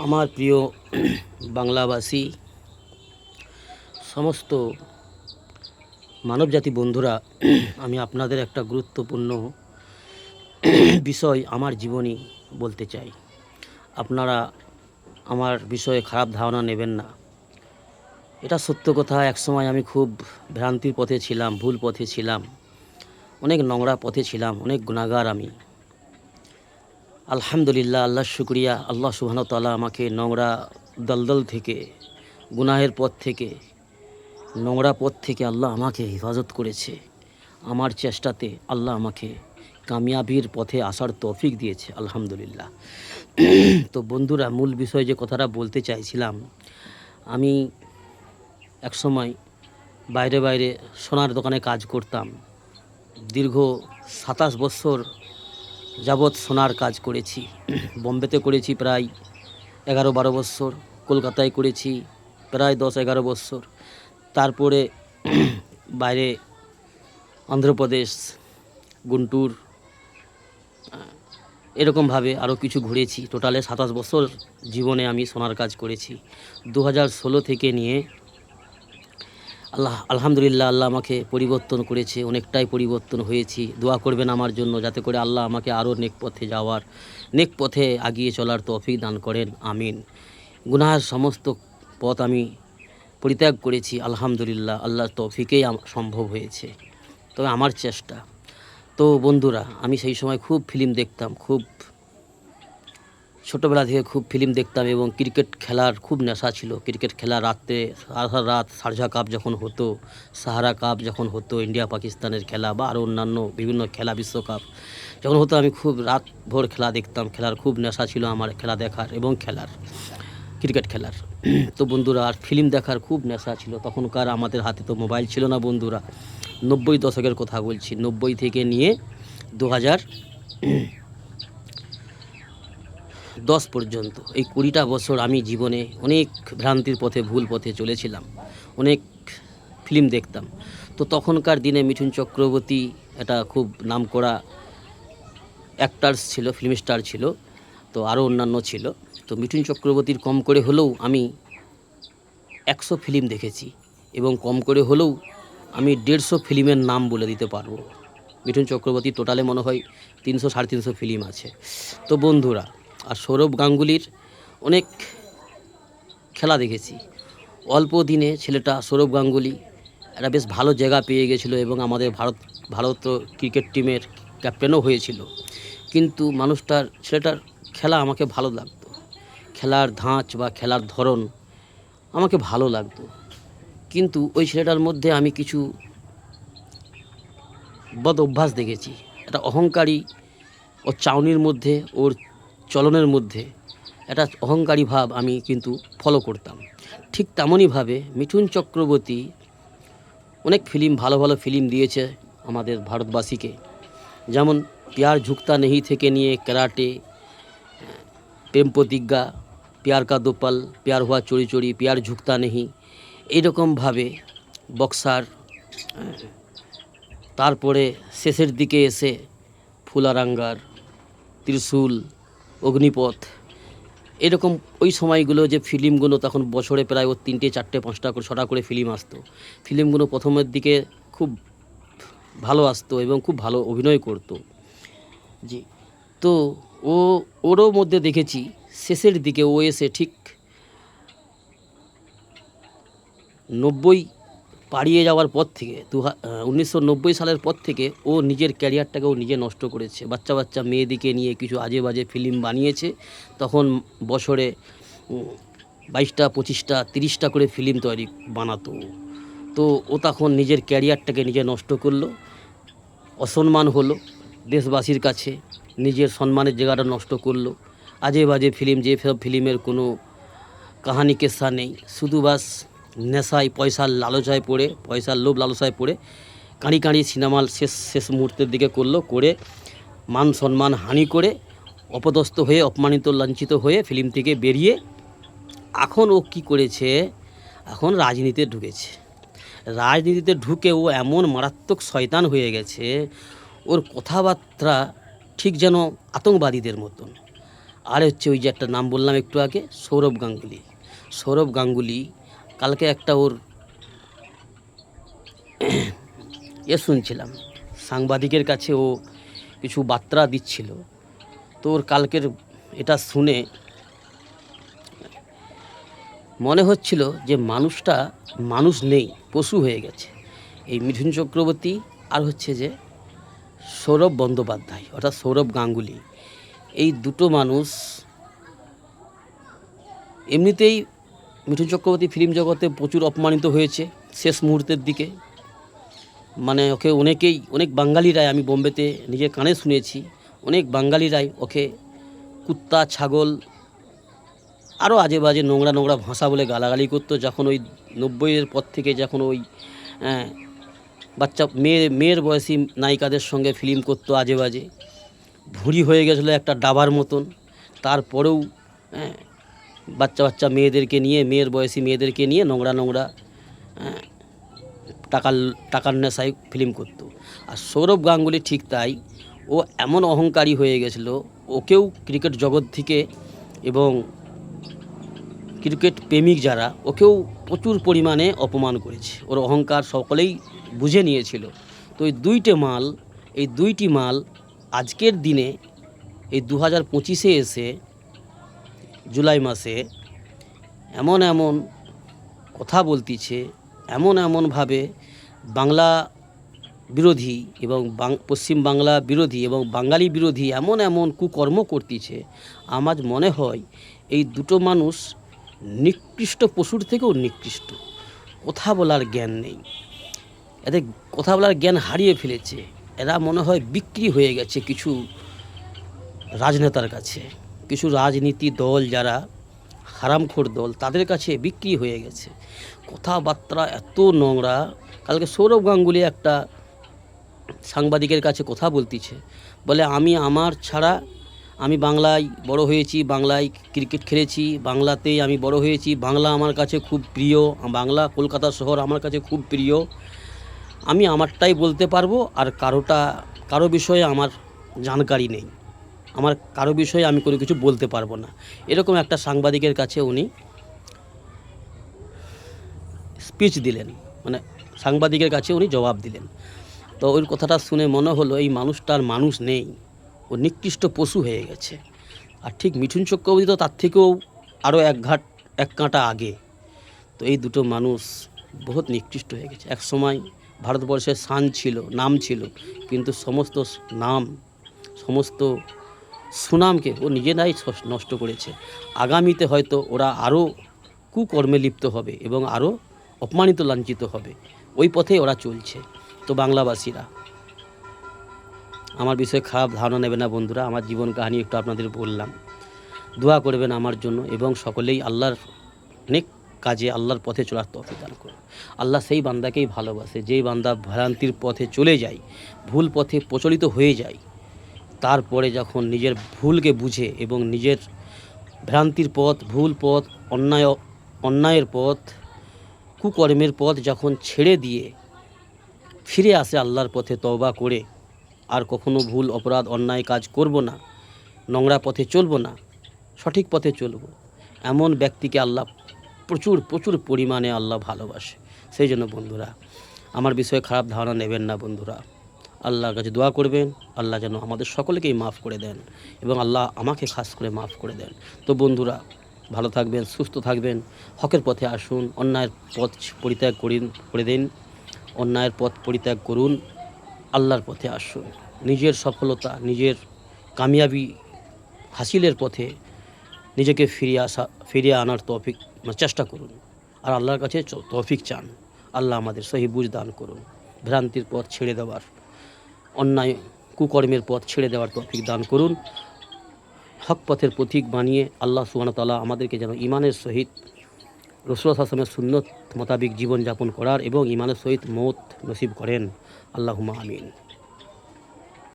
আমার প্রিয় বাংলাভাষী সমস্ত মানবজাতি বন্ধুরা, আমি আপনাদের একটা গুরুত্বপূর্ণ বিষয় আমার জীবনী বলতে চাই। আপনারা আমার বিষয়ে খারাপ ধারণা নেবেন না। এটা সত্য কথা। একসময় আমি খুব ভ্রান্তির পথে ছিলাম, ভুল পথে ছিলাম, অনেক নোংরা পথে ছিলাম, অনেক গুনাহগার আমি। আলহামদুলিল্লাহ, আল্লাহর শুকরিয়া, আল্লাহ সুবহানাহু ওয়া তাআলা আমাকে নোংরা দলদল থেকে, গুনাহের পথ থেকে, নোংরা পথ থেকে আল্লাহ আমাকে হেফাজত করেছে। আমার চেষ্টাতে আল্লাহ আমাকে কামিয়াবির পথে আসার তৌফিক দিয়েছে, আলহামদুলিল্লাহ। তো বন্ধুরা, মূল বিষয় যে কথাটা বলতে চাইছিলাম, আমি একসময় বাইরে বাইরে সোনার দোকানে কাজ করতাম। দীর্ঘ ২৭ বছর যাবৎ সোনার কাজ করেছি। বোম্বেতে করেছি প্রায় ১১-১২ বছর, কলকাতায় করেছি প্রায় ১০-১১ বছর। তারপরে বাইরে অন্ধ্রপ্রদেশ, গুন্টুর, এরকমভাবে আরও কিছু ঘুরেছি। টোটালে ২৭ বছর জীবনে আমি সোনার কাজ করেছি। ২০১৬ থেকে নিয়ে আলহামদুলিল্লাহ, আল্লাহ আমাকে পরিবর্তন করেছে, অনেকটাই পরিবর্তন হয়েছি। দোয়া করবেন আমার জন্য, যাতে করে আল্লাহ আমাকে আরও নেক পথে যাওয়ার, নেক পথে এগিয়ে চলার তৌফিক দান করেন, আমিন। গুনাহের সমস্ত পথ আমি পরিত্যাগ করেছি, আলহামদুলিল্লাহ, আল্লাহর তৌফিকেই সম্ভব হয়েছে। তবে আমার চেষ্টা। তো বন্ধুরা, আমি সেই সময় খুব ফিল্ম দেখতাম, খুব ছোটোবেলা থেকে খুব ফিল্ম দেখতাম এবং ক্রিকেট খেলার খুব নেশা ছিল। ক্রিকেট খেলা রাত্রে সারা রাত, শারজা কাপ যখন হতো, সাহারা কাপ যখন হতো, ইন্ডিয়া পাকিস্তানের খেলা বা আরও অন্যান্য বিভিন্ন খেলা, বিশ্বকাপ যখন হতো, আমি খুব রাত ভোর খেলা দেখতাম। খেলার খুব নেশা ছিল আমার, খেলা দেখার এবং খেলার, ক্রিকেট খেলার। তো বন্ধুরা, আর ফিল্ম দেখার খুব নেশা ছিল। তখনকার আমাদের হাতে তো মোবাইল ছিল না বন্ধুরা। ৯০ দশকের কথা বলছি, ৯০ থেকে নিয়ে ২০১০ পর্যন্ত, এই ২০টা বছর আমি জীবনে অনেক ভ্রান্তির পথে, ভুল পথে চলেছিলাম, অনেক ফিল্ম দেখতাম। তো তখনকার দিনে মিঠুন চক্রবর্তী এটা খুব নামকরা অ্যাক্টার্স ছিল, ফিল্ম স্টার ছিল। তো আরও অন্যান্য ছিল। তো মিঠুন চক্রবর্তীর কম করে হলেও আমি ১০০ ফিল্ম দেখেছি এবং কম করে হলেও আমি ১৫০ ফিল্মের নাম বলে দিতে পারবো। মিঠুন চক্রবর্তী টোটালে মনে হয় ৩০০-৩৫০ ফিল্ম আছে। তো বন্ধুরা, আর সৌরভ গাঙ্গুলির অনেক খেলা দেখেছি। অল্প দিনে ছেলেটা সৌরভ গাঙ্গুলি একটা বেশ ভালো জায়গা পেয়ে গেছিলো এবং আমাদের ভারত ক্রিকেট টিমের ক্যাপ্টেনও হয়েছিল। কিন্তু ছেলেটার খেলা আমাকে ভালো লাগতো। খেলার ধাঁচ বা খেলার ধরন আমাকে ভালো লাগতো। কিন্তু ওই ছেলেটার মধ্যে আমি কিছু বদ অভ্যাস দেখেছি। একটা অহংকারী, ওর চাউনির মধ্যে, ওর চলনের মধ্যে একটা অহংকারী ভাব আমি কিন্তু ফলো করতাম। ঠিক তেমনইভাবে মিঠুন চক্রবর্তী অনেক ফিল্ম, ভালো ভালো ফিল্ম দিয়েছে আমাদের ভারতবাসীকে। যেমন প্যার ঝুঁকতা নেহি থেকে নিয়ে ক্যারাটে, প্রেম প্রতিজ্ঞা, প্যার কা দো পল, প্যার হুয়া চোরি চোরি, প্যার ঝুঁকতা নেহি, এইরকমভাবে বক্সার। তারপরে শেষের দিকে এসে ফুলারাঙ্গার, ত্রিশূল, অগ্নিপথ, এরকম ওই সময়গুলো যে ফিল্মগুলো, তখন বছরে প্রায় ওর ৩টে, ৪টে, 5টা করে, 6টা করে ফিল্ম আসতো। ফিল্মগুলো প্রথমের দিকে খুব ভালো আসতো এবং খুব ভালো অভিনয় করতো। জি। তো ওরও মধ্যে দেখেছি শেষের দিকে ও এসে ঠিক ৯০ পাড়িয়ে যাওয়ার পর থেকে, ১৯৯০ সালের পর থেকে ও নিজের ক্যারিয়ারটাকে ও নিজে নষ্ট করেছে। বাচ্চা বাচ্চা মেয়েদিকে নিয়ে কিছু আজে বাজে ফিল্ম বানিয়েছে। তখন বছরে ২২টা, ২৫টা, ৩০টা করে ফিল্ম বানাতো। তো ও তখন নিজের ক্যারিয়ারটাকে নিজে নষ্ট করলো, অসম্মান হলো দেশবাসীর কাছে, নিজের সম্মানের জায়গাটা নষ্ট করলো। আজে বাজে ফিল্ম, যে সব ফিল্মের কোনো কাহানি কেসা নেই, শুধু বাস নেশায়, পয়সার লালসায় পড়ে, পয়সার লোভ লালসায় পড়ে কাঁড়ি কাঁড়ি সিনেমা শেষ মুহূর্তের দিকে করলো, করে মান সম্মান হানি করে, অপদস্থ হয়ে, অপমানিত, লাঞ্ছিত হয়ে ফিল্ম থেকে বেরিয়ে এখন ও কী করেছে, এখন রাজনীতিতে ঢুকেছে। রাজনীতিতে ঢুকে ও এমন মারাত্মক শয়তান হয়ে গেছে, ওর কথাবার্তা ঠিক যেন আতঙ্কবাদীদের মতন। আর হচ্ছে ওই যে একটা নাম বললাম একটু আগে, সৌরভ গাঙ্গুলি। সৌরভ গাঙ্গুলি কালকে একটা ওর শুনছিলাম, সাংবাদিকের কাছে ও কিছু বার্তা দিচ্ছিল। তো ওর কালকের এটা শুনে মনে হচ্ছিল যে মানুষটা মানুষ নেই, পশু হয়ে গেছে। এই মিঠুন চক্রবর্তী আর হচ্ছে যে সৌরভ বন্দ্যোপাধ্যায় অর্থাৎ সৌরভ গাঙ্গুলি, এই দুটো মানুষ এমনিতেই মিঠুন চক্রবর্তী ফিল্ম জগতে প্রচুর অপমানিত হয়েছে শেষ মুহূর্তের দিকে। মানে ওকে অনেক বাঙালিরাই, আমি বোম্বেতে নিজের কানে শুনেছি, অনেক বাঙালিরাই ওকে কুত্তা, ছাগল, আরও আজে বাজে নোংরা ভাষা বলে গালাগালি করতো। যখন ওই 90-এর পর থেকে যখন ওই বাচ্চা মেয়ের বয়সী নায়িকাদের সঙ্গে ফিল্ম করতো আজে বাজে, ভুঁড়ি হয়ে গেছিলো একটা ডাবার মতন, তারপরেও বাচ্চা মেয়েদেরকে নিয়ে, মেয়ের বয়সী মেয়েদেরকে নিয়ে নোংরা টাকার নেশায় ফিল্ম করতো। আর সৌরভ গাঙ্গুলি ঠিক তাই, ও এমন অহংকারী হয়ে গেছিলো, ওকেও ক্রিকেট জগৎ থেকে এবং ক্রিকেট প্রেমিক যারা ওকেও প্রচুর পরিমাণে অপমান করেছে। ওর অহংকার সকলেই বুঝে নিয়েছিল। তো এই দুইটি মাল আজকের দিনে এই 2025-এ এসে জুলাই মাসে এমন কথা বলতিছে, এমনভাবে বাংলা বিরোধী এবং পশ্চিম বাংলা বিরোধী এবং বাঙালি বিরোধী এমন কুকর্ম করতিছে। আমার মনে হয় এই দুটো মানুষ নিকৃষ্ট, পশুর থেকেও নিকৃষ্ট। কথা বলার জ্ঞান নেই এদের, কথা বলার জ্ঞান হারিয়ে ফেলেছে। এরা মনে হয় বিক্রি হয়ে গেছে কিছু রাজনেতার কাছে, কিছু রাজনীতি দল যারা হারামখোর দল, তাদের কাছে বিক্রি হয়ে গেছে। কথাবার্তা এত নোংরা। কালকে সৌরভ গাঙ্গুলি একটা সাংবাদিকের কাছে কথা বলতিছে, বলে আমি বাংলায় বড় হয়েছি, বাংলায় ক্রিকেট খেলেছি, বাংলাতেই আমি বড় হয়েছি, বাংলা আমার কাছে খুব প্রিয়, বাংলা কলকাতা শহর আমার কাছে খুব প্রিয়, আমি আমারটাই বলতে পারবো, আর কারো বিষয়ে আমার জানকারি নেই, আমার কারো বিষয়ে আমি কোনো কিছু বলতে পারবো না। এরকম একটা সাংবাদিকের কাছে উনি স্পিচ দিলেন, মানে সাংবাদিকের কাছে উনি জবাব দিলেন। তো ওই কথাটা শুনে মনে হলো এই মানুষটার মানুষ নেই, ও নিকৃষ্ট পশু হয়ে গেছে। আর ঠিক মিঠুন চক্রবর্তী তো তার থেকেও আরও এক কাঁটা আগে। তো এই দুটো মানুষ বহুত নিকৃষ্ট হয়ে গেছে। এক সময় ভারতবর্ষের নাম ছিল, কিন্তু সমস্ত সুনামকে ও নিজেরাই নষ্ট করেছে। আগামীতে হয়তো ওরা আরও কুকর্মে লিপ্ত হবে এবং আরও অপমানিত, লাঞ্ছিত হবে। ওই পথে ওরা চলছে। তো বাংলাবাসীরা আমার বিষয়ে খারাপ ধারণা নেবে না বন্ধুরা, আমার জীবন কাহিনী একটু আপনাদের বললাম। দোয়া করবেন আমার জন্য এবং সকলেই আল্লাহর অনেক কাজে আল্লাহর পথে চলার তৌফিক দান করুন। আল্লাহ সেই বান্দাকেই ভালোবাসে, যেই বান্দা ভ্রান্তির পথে চলে যায়, ভুল পথে প্রচলিত হয়ে যায়, তারপরে যখন নিজের ভুলকে বুঝে এবং নিজের ভ্রান্তির পথ, ভুল পথ, অন্যায়ের পথ, কুকর্মের পথ যখন ছেড়ে দিয়ে ফিরে আসে আল্লাহর পথে তওবা করে, আর কখনো ভুল, অপরাধ, অন্যায় কাজ করব না, নোংরা পথে চলব না, সঠিক পথে চলব, এমন ব্যক্তিকে আল্লাহ প্রচুর পরিমাণে আল্লাহ ভালোবাসে। সেই জন্য বন্ধুরা আমার বিষয়ে খারাপ ধারণা নেবেন না বন্ধুরা, আল্লাহর কাছে দোয়া করবেন, আল্লাহ যেন আমাদের সকলকেই মাফ করে দেন এবং আল্লাহ আমাকে খাস করে মাফ করে দেন। তো বন্ধুরা ভালো থাকবেন, সুস্থ থাকবেন, হকের পথে আসুন, অন্যায়ের পথ পরিত্যাগ করে দিন, অন্যায়ের পথ পরিত্যাগ করুন, আল্লাহর পথে আসুন, নিজের সফলতা, নিজের কামিয়াবি হাসিলের পথে নিজেকে ফিরিয়ে আনার তৌফিক চেষ্টা করুন, আর আল্লাহর কাছে তৌফিক চান। আল্লাহ আমাদের সহি বুঝ দান করুন, ভ্রান্তির পথ ছেড়ে দেওয়ার, অন্যায় কুকর্মের পথ ছেড়ে দেওয়ার তৌফিক দান করুন। হক পথের পথিক বানিয়ে আল্লাহ সুবহানাহু ওয়া তাআলা আমাদেরকে যেন ঈমানের সহিত রাসূলুল্লাহ সাল্লাল্লাহু আলাইহি ওয়াসাল্লামের সুন্নত মোতাবিক জীবনযাপন করার এবং ঈমানের সহিত মওত নসিব করেন। আল্লাহুম্মা আমিন।